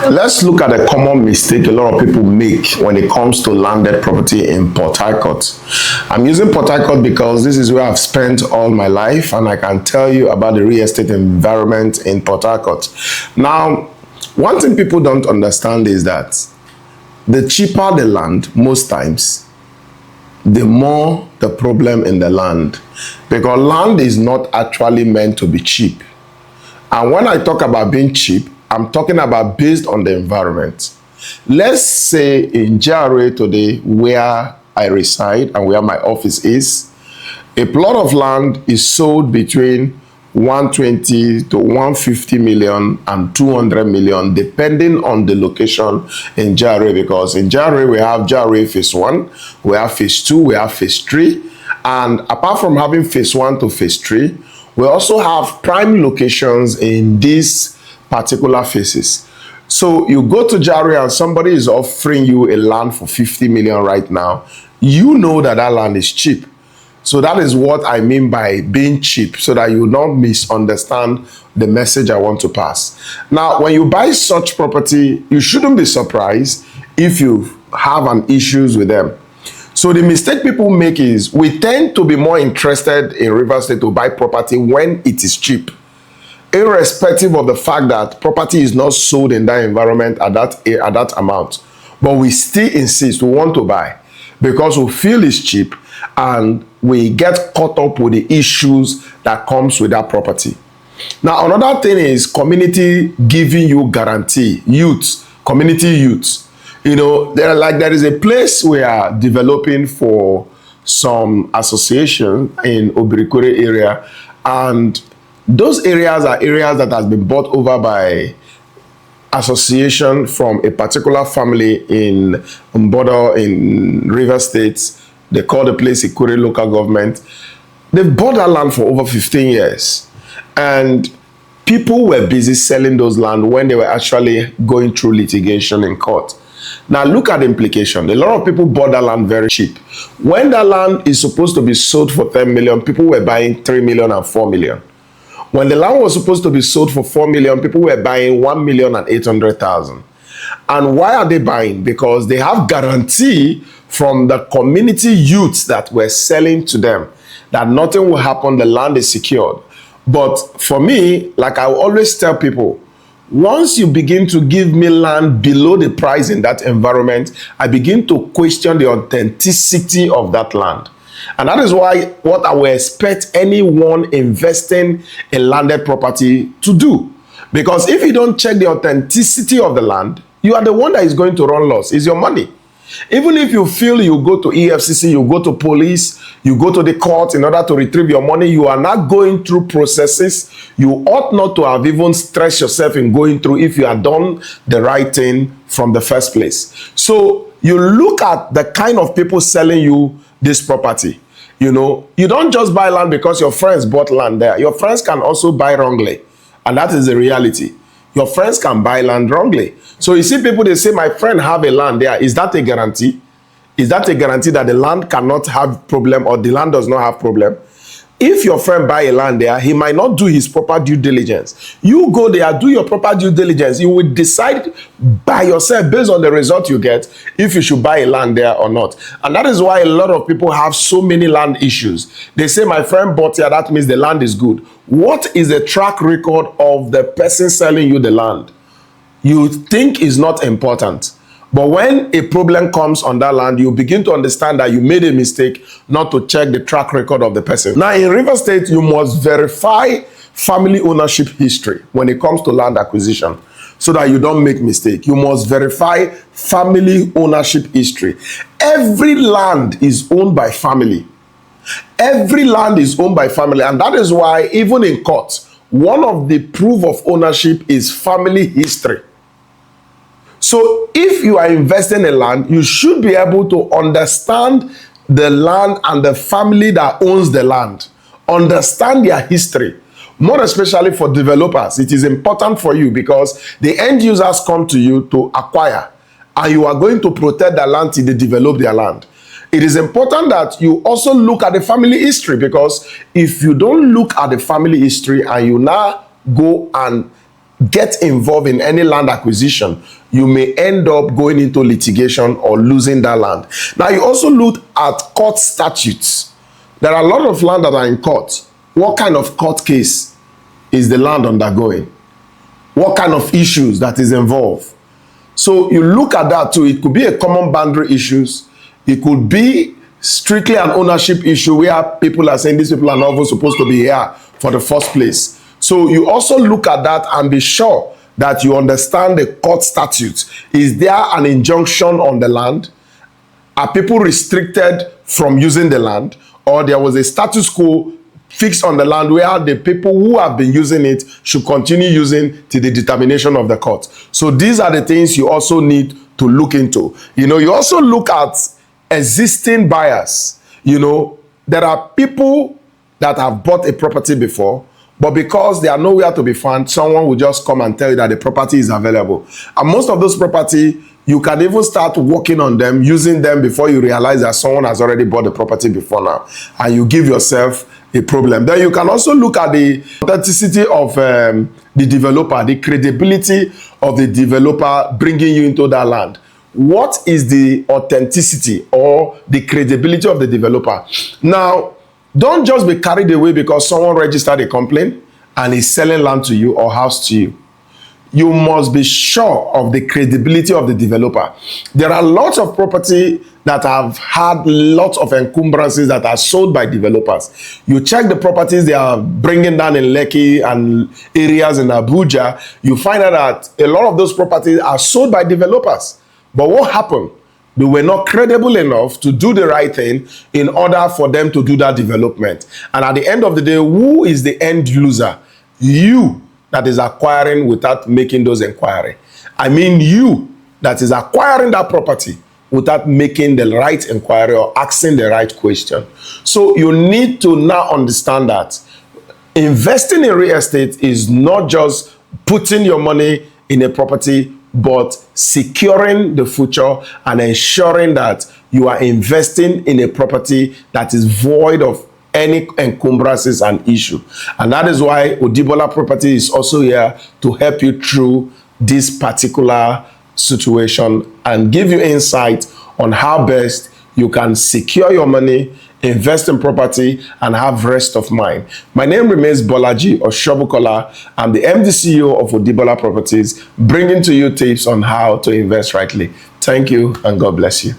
Let's look at a common mistake a lot of people make when it comes to landed property in Port Harcourt. I'm using Port Harcourt because this is where I've spent all my life, and I can tell you about the real estate environment in Port Harcourt. Now, one thing people don't understand is that the cheaper the land, most times, the more the problem in the land. Because land is not actually meant to be cheap. And when I talk about being cheap, I'm talking about based on the environment. Let's say in GRA today, where I reside and where my office is, a plot of land is sold between 120 to 150 million and 200 million, depending on the location in GRA. Because in GRA, we have GRA phase 1, we have phase 2, we have phase 3. And apart from having phase 1 to phase 3, we also have prime locations in these particular phases. So you go to GRA and somebody is offering you a land for 50 million right now. You know that that land is cheap. So that is what I mean by being cheap, so that you will not misunderstand the message I want to pass. Now, when you buy such property, you shouldn't be surprised if you have an issues with them. So the mistake people make is we tend to be more interested in Rivers State to buy property when it is cheap, irrespective of the fact that property is not sold in that environment at that amount. But we still insist we want to buy because we feel it's cheap and we get caught up with the issues that comes with that property. Now, another thing is community giving you guarantee, community youth. You know, there is a place we are developing for some association in Obirikure area, and those areas are areas that has been bought over by association from a particular family in Mbodo in River State. They call the place Ikure local government. They've bought that land for over 15 years. And people were busy selling those land when they were actually going through litigation in court. Now look at the implication. A lot of people bought that land very cheap. When that land is supposed to be sold for 10 million, people were buying 3 million and 4 million. When the land was supposed to be sold for 4 million, people were buying 1,800,000. And why are they buying? Because they have guarantee from the community youths that were selling to them that nothing will happen, the land is secured. But for me, like I always tell people, once you begin to give me land below the price in that environment, I begin to question the authenticity of that land. And that is why what I will expect anyone investing in landed property to do. Because if you don't check the authenticity of the land, you are the one that is going to run loss. It's your money. Even if you feel you go to EFCC, you go to police, you go to the court in order to retrieve your money, you are not going through processes you ought not to have even stressed yourself in going through if you had done the right thing from the first place. So you look at the kind of people selling you this property. You know, you don't just buy land because your friends bought land there. Your friends can also buy wrongly. And that is the reality. Your friends can buy land wrongly. So you see people, they say, my friend have a land there. Is that a guarantee? Is that a guarantee that the land cannot have problem or the land does not have problem? If your friend buy a land there, he might not do his proper due diligence. You go there, do your proper due diligence. You will decide by yourself based on the result you get if you should buy a land there or not. And that is why a lot of people have so many land issues. They say, my friend bought here, that means the land is good. What is the track record of the person selling you the land? You think is not important. But when a problem comes on that land, you begin to understand that you made a mistake not to check the track record of the person. Now, in River State, you must verify family ownership history when it comes to land acquisition so that you don't make mistake. You must verify family ownership history. Every land is owned by family. Every land is owned by family. And that is why, even in court, one of the proof of ownership is family history. So if you are investing in land, you should be able to understand the land and the family that owns the land. Understand their history. More especially for developers, it is important for you because the end users come to you to acquire and you are going to protect the land till they develop their land. It is important that you also look at the family history, because if you don't look at the family history and you now go and get involved in any land acquisition, you may end up going into litigation or losing that land. Now, you also look at court statutes. There are a lot of land that are in court. What kind of court case is the land undergoing? What kind of issues that is involved? So you look at that too. It could be a common boundary issues. It could be strictly an ownership issue where people are saying these people are not even supposed to be here for the first place. So you also look at that and be sure that you understand the court statutes. Is there an injunction on the land? Are people restricted from using the land? Or there was a status quo fixed on the land where the people who have been using it should continue using to the determination of the court. So these are the things you also need to look into. You also look at existing buyers. There are people that have bought a property before, but because they are nowhere to be found, someone will just come and tell you that the property is available. And most of those property, you can even start working on them, using them before you realize that someone has already bought the property before now, and you give yourself a problem. Then you can also look at the authenticity of the developer, the credibility of the developer bringing you into that land. What is the authenticity or the credibility of the developer? Now, don't just be carried away because someone registered a complaint and is selling land to you or house to you. You must be sure of the credibility of the developer. There are lots of property that have had lots of encumbrances that are sold by developers. You check the properties they are bringing down in Lekki and areas in Abuja, you find out that a lot of those properties are sold by developers. But what happened? They were not credible enough to do the right thing in order for them to do that development. And at the end of the day, who is the end loser? You that is acquiring without making those inquiries. I mean you that is acquiring that property without making the right inquiry or asking the right question. So you need to now understand that investing in real estate is not just putting your money in a property, but securing the future and ensuring that you are investing in a property that is void of any encumbrances and issue. And that is why Odibola Properties is also here to help you through this particular situation and give you insight on how best you can secure your money, invest in property, and have rest of mind. My name remains Bolaji Oshobukola. I'm the MD CEO of Odibola Properties, bringing to you tips on how to invest rightly. Thank you, and God bless you.